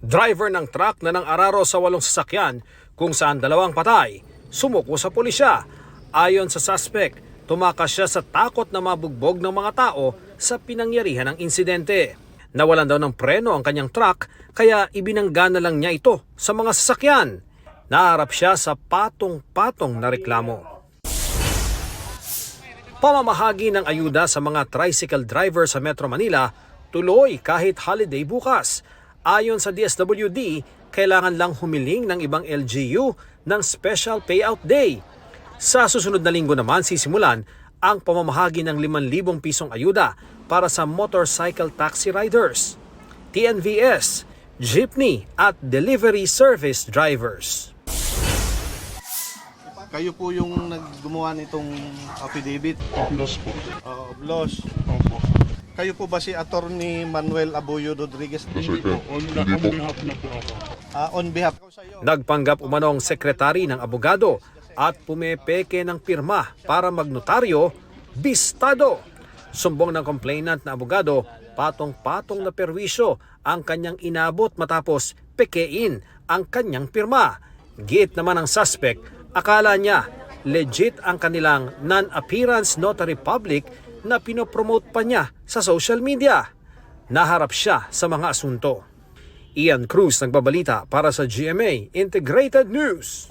Driver ng truck na nang-araro sa 8 sasakyan kung saan 2 patay, sumuko sa pulisya. Ayon sa suspect, tumakas siya sa takot na mabugbog ng mga tao sa pinangyarihan ng insidente. Nawalan daw ng preno ang kanyang truck kaya ibinangga na lang niya ito sa mga sasakyan. Naharap siya sa patong-patong na reklamo. Pamamahagi ng ayuda sa mga tricycle driver sa Metro Manila tuloy kahit holiday bukas. Ayon sa DSWD, kailangan lang humiling ng ibang LGU ng Special Payout Day. Sa susunod na linggo naman sisimulan ang pamamahagi ng 5,000 pisong ayuda para sa motorcycle taxi riders, TNVS, jeepney at delivery service drivers. Kayo po yung naggumawa nitong affidavit? Blos po. Blos. Opo. Kayo po ba si Attorney Manuel Aboyo Rodriguez? Hindi po. On behalf na po ako. On behalf. Nagpanggap umanong sekretary ng abogado at pumepeke ng pirma para magnotaryo, bistado. Sumbong ng complainant na abogado, patong-patong na perwisyo ang kanyang inabot matapos pekein ang kanyang pirma. Giit naman ang suspect, akala niya legit ang kanilang non-appearance notary public na pinopromote pa niya sa social media. Naharap siya sa mga asunto. Ian Cruz nagbabalita para sa GMA Integrated News.